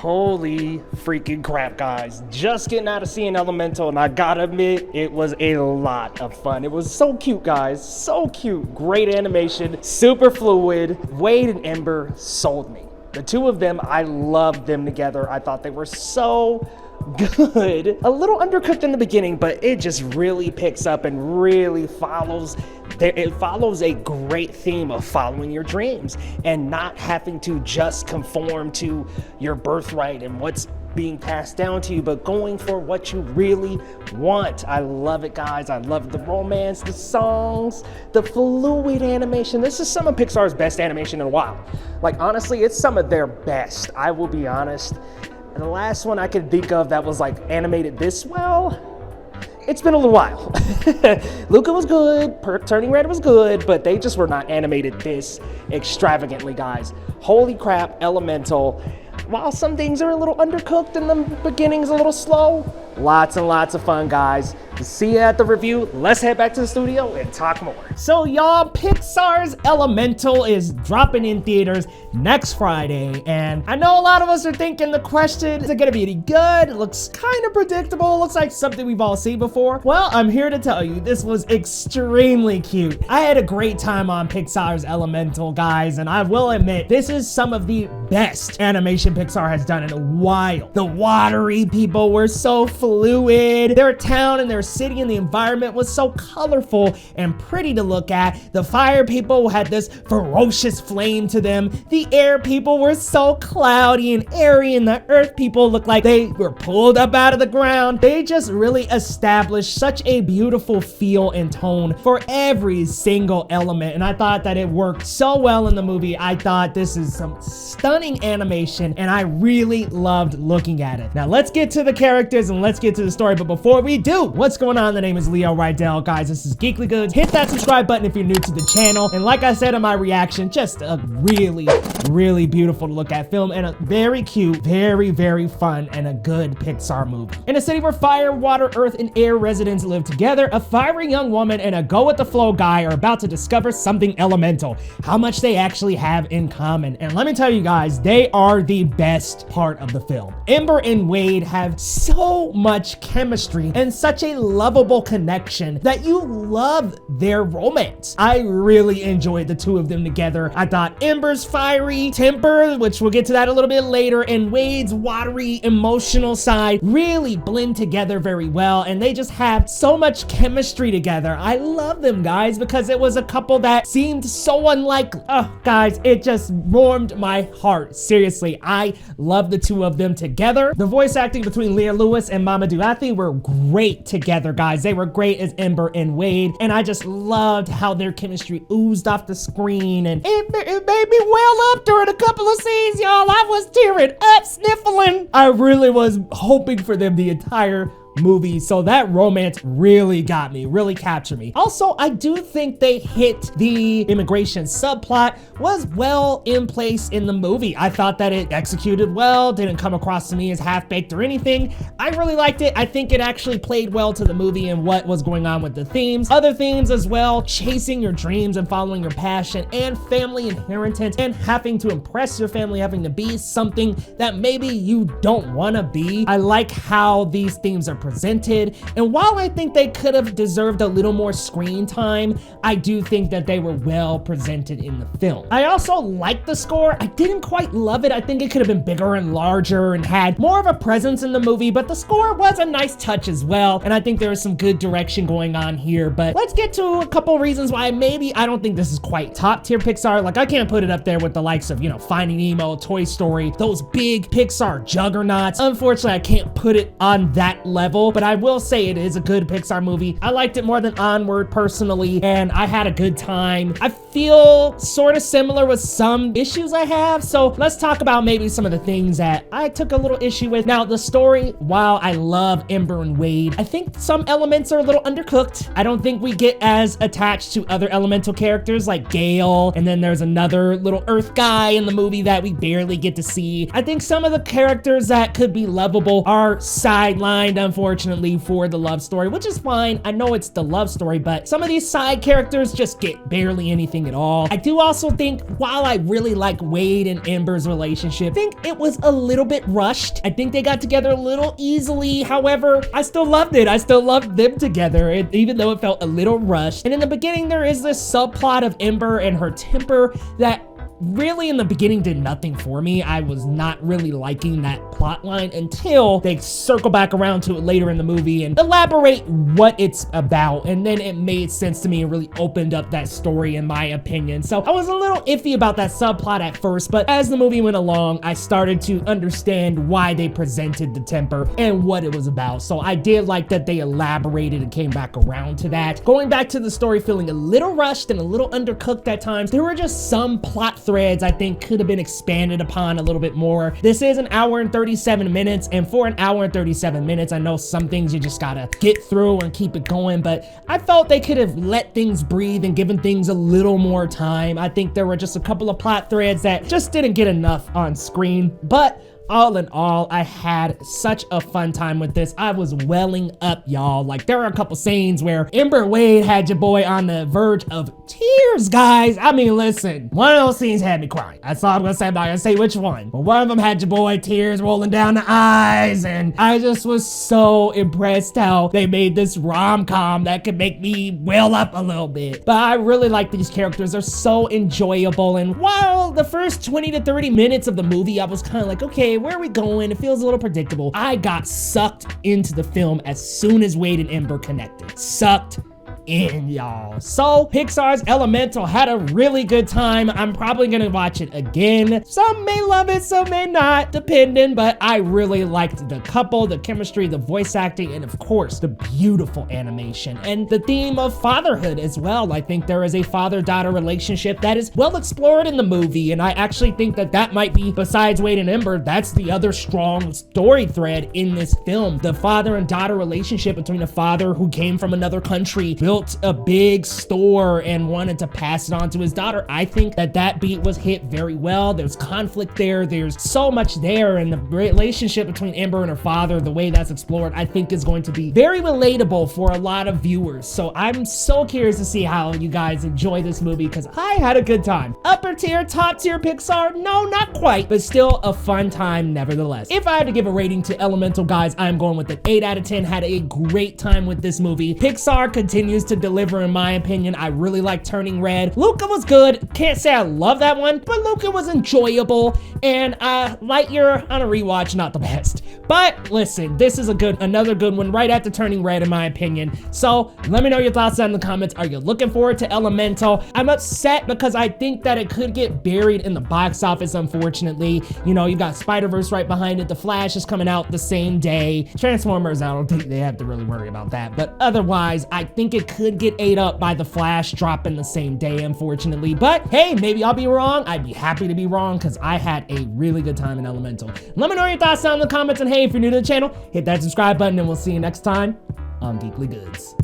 Holy freaking crap, guys. Just getting out of seeing Elemental, and I gotta admit, it was a lot of fun. It was so cute, guys. So cute. Great animation, super fluid. Wade and Ember sold me. The two of them, I loved them together. I thought they were so good. A little undercooked in the beginning, but it just really picks up and really follows. It follows a great theme of following your dreams and not having to just conform to your birthright and what's being passed down to you, but going for what you really want. I love it, guys. I love the romance, the songs, the fluid animation. This is some of Pixar's best animation in a while. Like, honestly, it's some of their best. I will be honest. And the last one I could think of that was like animated this well, it's been a little while. Luca was good, Turning Red was good, but they just were not animated this extravagantly, guys. Holy crap, Elemental. While some things are a little undercooked and the beginning's a little slow, lots and lots of fun, guys. See you at the review. Let's head back to the studio and talk more. So y'all, Pixar's Elemental is dropping in theaters next Friday, and I know a lot of us are thinking the question, is it gonna be any good? It looks kind of predictable. It looks like something we've all seen before. Well, I'm here to tell you, this was extremely cute. I had a great time on Pixar's Elemental, guys, and I will admit, this is some of the best animation Pixar has done in a while. The watery people were so fluid. Their town and their city and the environment was so colorful and pretty to look at. The fire people had this ferocious flame to them. The air people were so cloudy and airy, and the earth people looked like they were pulled up out of the ground. They just really established such a beautiful feel and tone for every single element, and I thought that it worked so well in the movie. I thought this is some stunning animation, and I really loved looking at it. Now let's get to the characters and let's get to the story, but before we do, what's going on? The name is Leo Rydell. Guys, this is Geekly Goods. Hit that subscribe button if you're new to the channel, and like I said in my reaction, just a really beautiful to look at film, and a very cute, very fun, and a good Pixar movie. In a city where fire, water, earth, and air residents live together, a fiery young woman and a go-with-the-flow guy are about to discover something elemental, how much they actually have in common. And let me tell you guys, they are the best part of the film. Ember and Wade have so much chemistry and such a lovable connection that you love their romance. I really enjoyed the two of them together. I thought Ember's fiery temper, which we'll get to that a little bit later, and Wade's watery emotional side really blend together very well, and they just have so much chemistry together. I love them, guys, because it was a couple that seemed so unlike. Oh, guys, it just warmed my heart. Seriously, I love the two of them together. The voice acting between Leah Lewis and Mamoudou Athie were great together, guys. They were great as Ember and Wade, and I just loved how their chemistry oozed off the screen, and it made me well up during a couple of scenes, y'all. I was tearing up, sniffling. I really was hoping for them the entire movie, so that romance really got me, really captured me. Also, I do think they hit the immigration subplot was well in place in the movie. I thought that it executed well, didn't come across to me as half-baked or anything. I really liked it. I think it actually played well to the movie and what was going on with the themes. Other themes as well, chasing your dreams and following your passion, and family inheritance, and having to impress your family, having to be something that maybe you don't want to be. I like how these themes are presented, and while I think they could have deserved a little more screen time, I do think that they were well presented in the film. I also like the score. I didn't quite love it. I think it could have been bigger and larger and had more of a presence in the movie, but the score was a nice touch as well, and I think there was some good direction going on here. But let's get to a couple reasons why maybe I don't think this is quite top tier Pixar. Like, I can't put it up there with the likes of, you know, Finding Nemo, Toy Story, those big Pixar juggernauts. Unfortunately, I can't put it on that level, but I will say it is a good Pixar movie. I liked it more than Onward personally, and I had a good time. I feel sort of similar with some issues I have, so let's talk about maybe some of the things that I took a little issue with. Now, the story, while I love Ember and Wade, I think some elements are a little undercooked. I don't think we get as attached to other elemental characters like Gale, and then there's another little Earth guy in the movie that we barely get to see. I think some of the characters that could be lovable are sidelined, unfortunately. unfortunately, for the love story, which is fine. I know it's the love story, but some of these side characters just get barely anything at all. I do also think, while I really like Wade and Ember's relationship, I think it was a little bit rushed. I think they got together a little easily. However, I still loved it. I still loved them together, even though it felt a little rushed. And in the beginning, there is this subplot of Ember and her temper that really in the beginning did nothing for me. I was not really liking that plot line until they circle back around to it later in the movie and elaborate what it's about, and then it made sense to me and really opened up that story, in my opinion. So I was a little iffy about that subplot at first, but as the movie went along, I started to understand why they presented the temper and what it was about. So I did like that they elaborated and came back around to that. Going back to the story feeling a little rushed and a little undercooked at times, there were just some plot threads I think could have been expanded upon a little bit more. This is an hour and 37 minutes, and for an hour and 37 minutes, I know some things you just gotta get through and keep it going, but I felt they could have let things breathe and given things a little more time. I think there were just a couple of plot threads that just didn't get enough on screen, but all in all, I had such a fun time with this. I was welling up, y'all. Like, there are a couple scenes where Ember and Wade had your boy on the verge of tears, guys. I mean, listen, one of those scenes had me crying. That's all I'm gonna say. I'm not gonna say which one, but one of them had your boy tears rolling down the eyes, and I just was so impressed how they made this rom-com that could make me well up a little bit. But I really like these characters. They're so enjoyable, and while the first 20 to 30 minutes of the movie, I was kind of like, okay, where are we going? It feels a little predictable. I got sucked into the film as soon as Wade and Ember connected. Sucked in, y'all. So Pixar's Elemental had a really good time. I'm probably gonna watch it again. Some may love it, some may not, depending, but I really liked the couple, the chemistry, the voice acting, and of course, the beautiful animation and the theme of fatherhood as well. I think there is a father-daughter relationship that is well explored in the movie, and I actually think that that might be, besides Wade and Ember, that's the other strong story thread in this film. The father and daughter relationship between a father who came from another country, built a big store and wanted to pass it on to his daughter. I think that that beat was hit very well. There's conflict there. There's so much there, and the relationship between Ember and her father, the way that's explored, I think is going to be very relatable for a lot of viewers. So I'm so curious to see how you guys enjoy this movie, because I had a good time. Upper tier, top tier Pixar? No, not quite, but still a fun time nevertheless. If I had to give a rating to Elemental, guys, I'm going with an 8 out of 10. Had a great time with this movie. Pixar continues to deliver, in my opinion. I really like Turning Red. Luca was good. Can't say I love that one, but Luca was enjoyable. And Lightyear on a rewatch, not the best. But listen, this is another good one right after Turning Red, in my opinion. So let me know your thoughts down in the comments. Are you looking forward to Elemental? I'm upset because I think that it could get buried in the box office, unfortunately. You know, you got Spider-Verse right behind it. The Flash is coming out the same day. Transformers, I don't think they have to really worry about that. But otherwise, I think it could get ate up by The Flash dropping the same day, unfortunately. But hey, maybe I'll be wrong. I'd be happy to be wrong, because I had a really good time in Elemental. Let me know your thoughts down in the comments, and hey, if you're new to the channel, hit that subscribe button, and we'll see you next time on Geekly Goods.